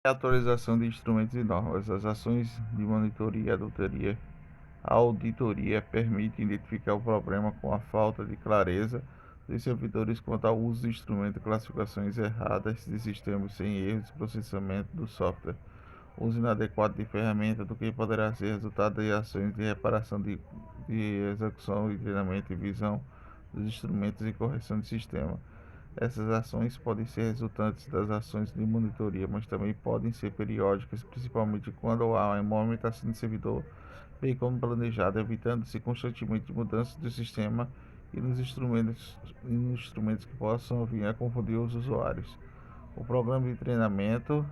Atualização de instrumentos e normas. As ações de monitoria e auditoria permitem identificar o problema com a falta de clareza dos servidores quanto ao uso de instrumentos, classificações erradas de sistemas sem erros de processamento do software, uso inadequado de ferramenta, do que poderá ser resultado de ações de reparação de execução e treinamento e visão dos instrumentos e correção de sistema. Essas ações podem ser resultantes das ações de monitoria, mas também podem ser periódicas, principalmente quando há uma movimentação de servidor, bem como planejada, evitando-se constantemente mudanças do sistema e nos instrumentos que possam vir a confundir os usuários. O programa de treinamento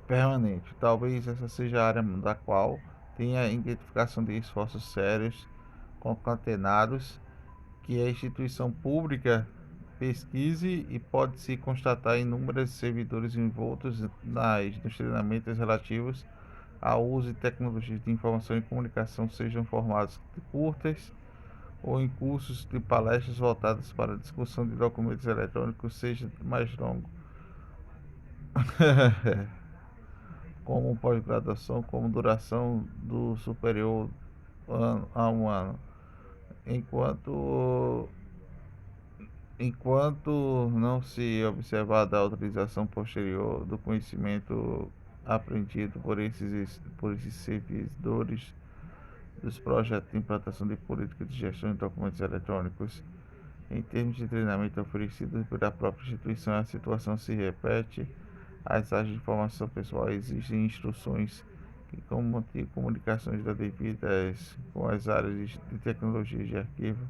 permanente. Talvez essa seja a área da qual tenha a identificação de esforços sérios, concatenados, que a instituição pública pesquise e pode-se constatar inúmeros servidores envoltos nos treinamentos relativos ao uso de tecnologias de informação e comunicação, sejam formatos curtas ou em cursos de palestras voltadas para a discussão de documentos eletrônicos, seja mais longo, como pós-graduação, como duração do superior a um ano. Enquanto não se observar a utilização posterior do conhecimento aprendido por esses servidores dos projetos de implantação de políticas de gestão de documentos eletrônicos, em termos de treinamento oferecidos pela própria instituição, a situação se repete. As áreas de informação pessoal existem instruções que como manter comunicações devidas com as áreas de tecnologia de arquivo,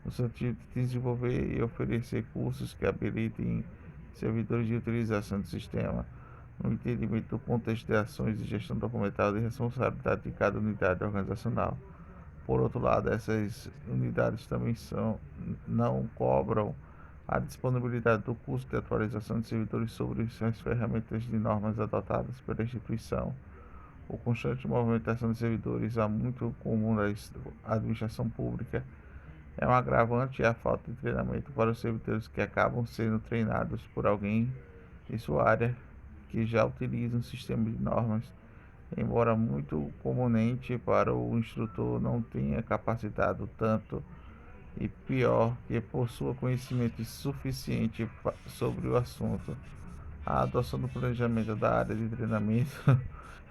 no sentido de desenvolver e oferecer cursos que habilitem servidores de utilização do sistema, no entendimento do contexto de ações de gestão documental e responsabilidade de cada unidade organizacional. Por outro lado, essas unidades também não cobram a disponibilidade do custo de atualização de servidores sobre as ferramentas de normas adotadas pela instituição. O constante movimentação de servidores é muito comum na administração pública. É um agravante a falta de treinamento para os servidores que acabam sendo treinados por alguém em sua área que já utiliza um sistema de normas, embora muito comumente para o instrutor não tenha capacitado tanto e pior que possua conhecimento suficiente sobre o assunto. A adoção do planejamento da área de treinamento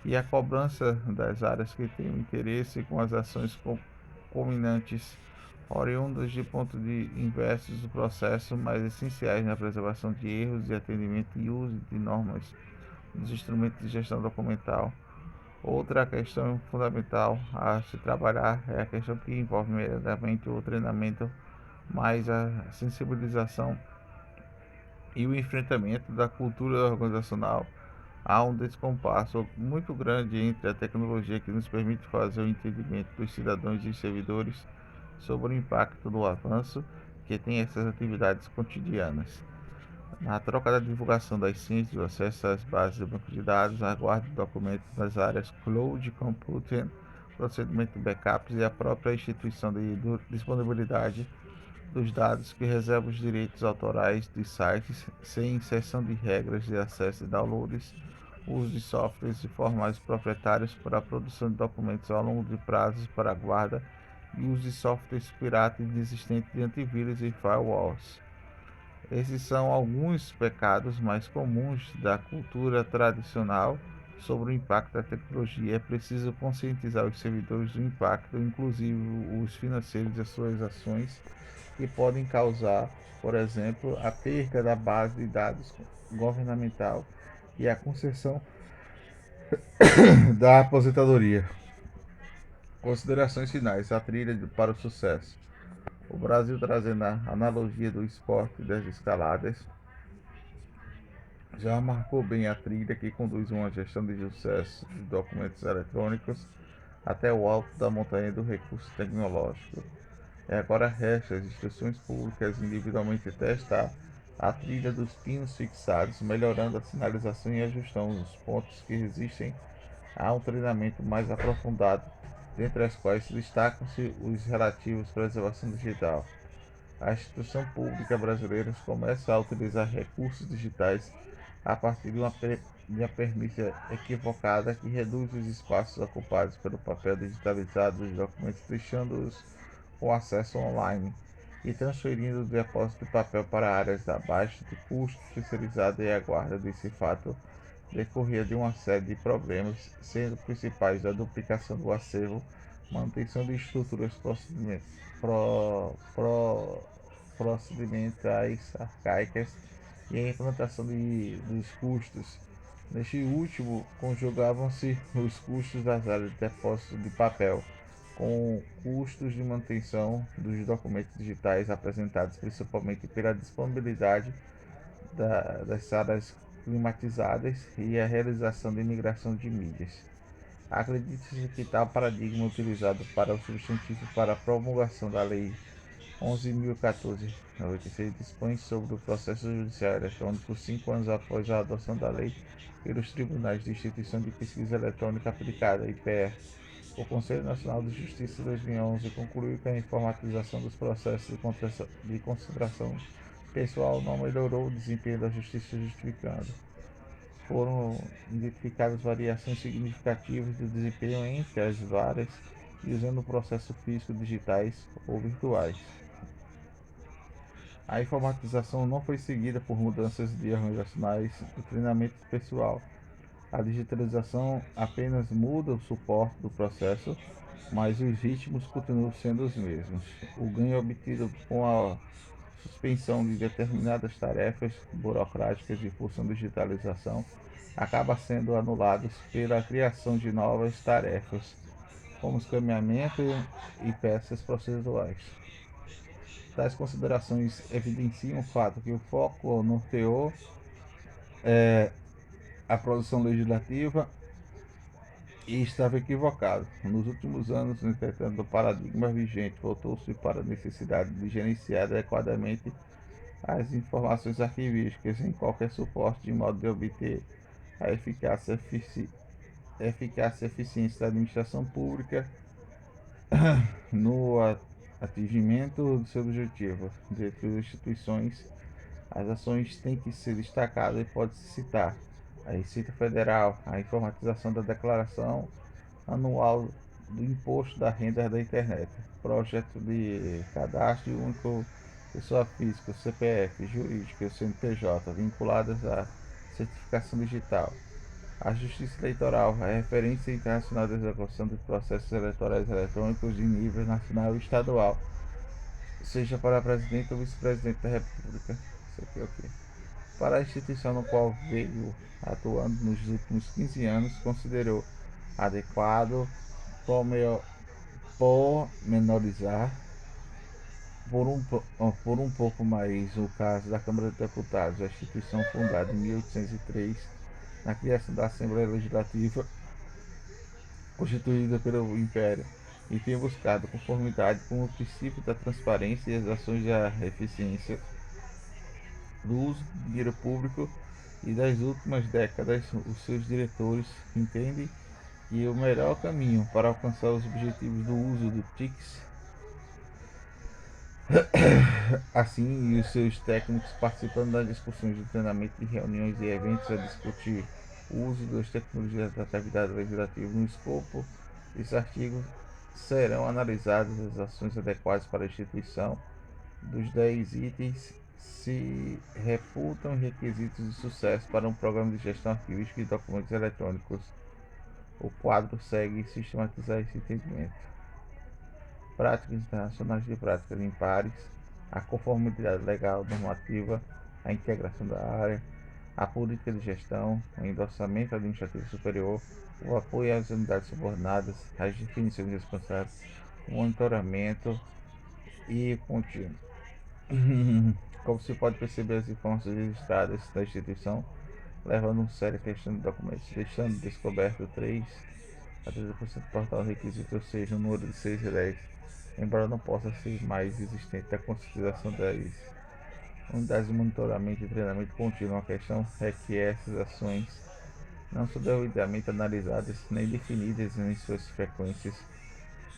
e a cobrança das áreas que têm interesse com as ações culminantes oriundas de pontos de inversos do processo, mais essenciais na preservação de erros de atendimento e uso de normas dos instrumentos de gestão documental. Outra questão fundamental a se trabalhar é a questão que envolve imediatamente o treinamento, mais a sensibilização e o enfrentamento da cultura organizacional. Há um descompasso muito grande entre a tecnologia que nos permite fazer o entendimento dos cidadãos e servidores sobre o impacto do avanço que tem essas atividades cotidianas. Na troca da divulgação das ciências, o acesso às bases do banco de dados, a guarda de documentos nas áreas cloud computing, procedimento de backups e a própria instituição de disponibilidade dos dados que reserva os direitos autorais de sites, sem inserção de regras de acesso e downloads, uso de softwares e formais proprietários para a produção de documentos ao longo de prazos para a guarda e uso de softwares piratas existentes de antivírus e firewalls. Esses são alguns pecados mais comuns da cultura tradicional sobre o impacto da tecnologia. É preciso conscientizar os servidores do impacto, inclusive os financeiros, das suas ações, que podem causar, por exemplo, a perda da base de dados governamental e a concessão da aposentadoria. Considerações finais: a trilha para o sucesso. O Brasil, trazendo a analogia do esporte das escaladas, já marcou bem a trilha que conduz uma gestão de sucesso de documentos eletrônicos até o alto da montanha do recurso tecnológico. E agora resta às instituições públicas individualmente testar a trilha dos pinos fixados, melhorando a sinalização e ajustando os pontos que resistem a um treinamento mais aprofundado, dentre as quais destacam-se os relativos à preservação digital. A instituição pública brasileira começa a utilizar recursos digitais a partir de uma premissa equivocada que reduz os espaços ocupados pelo papel digitalizado dos documentos, deixando-os com acesso online e transferindo o depósito de papel para áreas da baixa de custo especializada, e a guarda desse fato decorria de uma série de problemas, sendo principais a duplicação do acervo, manutenção de estruturas procedimentais arcaicas e a implantação dos custos. Neste último, conjugavam-se os custos das áreas de depósito de papel com custos de manutenção dos documentos digitais apresentados, principalmente pela disponibilidade das salas climatizadas e a realização de migração de mídias. Acredita-se que tal paradigma utilizado para o substantivo para a promulgação da Lei 11.014/96 dispõe sobre o processo judicial eletrônico 5 anos após a adoção da lei pelos Tribunais de Instituição de Pesquisa Eletrônica Aplicada, IPE. O Conselho Nacional de Justiça, em 2011, concluiu que a informatização dos processos de consideração pessoal não melhorou o desempenho da Justiça, justificando. Foram identificadas variações significativas de desempenho entre as várias e usando o processo físico, digitais ou virtuais. A informatização não foi seguida por mudanças de organizacionais do treinamento pessoal. A digitalização apenas muda o suporte do processo, mas os ritmos continuam sendo os mesmos. O ganho obtido com a suspensão de determinadas tarefas burocráticas de função digitalização acaba sendo anulado pela criação de novas tarefas, como escaneamento e peças processuais. Tais considerações evidenciam o fato que o foco norteou a produção legislativa e estava equivocado. Nos últimos anos, entretanto, o paradigma vigente voltou-se para a necessidade de gerenciar adequadamente as informações arquivísticas em qualquer suporte, de modo de obter a eficácia e eficiência da administração pública no atingimento do seu objetivo. Dentre as instituições, as ações têm que ser destacadas e pode-se citar a Receita Federal, a informatização da declaração anual do Imposto da Renda da Internet, projeto de cadastro único pessoa física, CPF, jurídica, CNPJ, vinculadas à certificação digital. A Justiça Eleitoral, a referência internacional de execução de processos eleitorais eletrônicos de nível nacional e estadual, seja para presidente ou vice-presidente da República. Isso aqui é o quê? Para a instituição no qual veio atuando nos últimos 15 anos, considerou adequado pormenorizar por um pouco mais o caso da Câmara de Deputados, a instituição fundada em 1803, na criação da Assembleia Legislativa, constituída pelo Império, e tem buscado conformidade com o princípio da transparência e as ações da eficiência do uso do dinheiro público, e das últimas décadas os seus diretores entendem que o melhor caminho para alcançar os objetivos do uso do TICS, assim, e os seus técnicos participando das discussões de treinamento de reuniões e eventos a discutir o uso das tecnologias da atividade legislativa. No escopo desse artigo serão analisadas as ações adequadas para a instituição. Dos 10 itens, se reputam requisitos de sucesso para um programa de gestão arquivística de documentos eletrônicos. O quadro segue sistematizar esse entendimento. Práticas internacionais de práticas impares, a conformidade legal normativa, a integração da área, a política de gestão, o endossamento administrativo superior, o apoio às unidades subordinadas, as definições responsáveis, o monitoramento e contínuo. Como se pode perceber, as informações registradas da instituição levando uma séria questão de documentos, deixando descoberto 3 a 30% do portal requisito, ou seja, um número de 6 a 10, embora não possa ser mais existente a conscientização das unidades de monitoramento e treinamento contínuo. A questão é que essas ações não são devidamente analisadas nem definidas em suas frequências.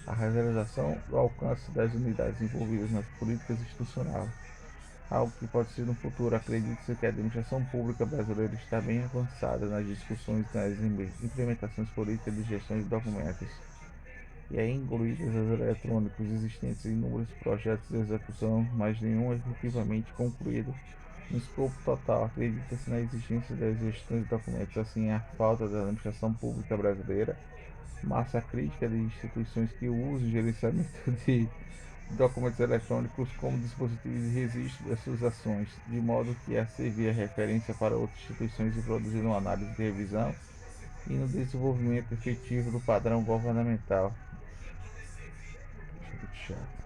A realização do alcance das unidades envolvidas nas políticas institucionais algo que pode ser no futuro. Acredita-se que a administração pública brasileira está bem avançada nas discussões nas implementações políticas de gestão de documentos, e aí incluídas as eletrônicos existentes em inúmeros projetos de execução, mas nenhum efetivamente concluído. No escopo total, acredita-se na existência das gestões de documentos, assim a falta da administração pública brasileira, massa crítica de instituições que usam o gerenciamento de documentos eletrônicos como dispositivos de registro das suas ações, de modo que a servir a referência para outras instituições e produzir uma análise de revisão e no desenvolvimento efetivo do padrão governamental. Deixa eu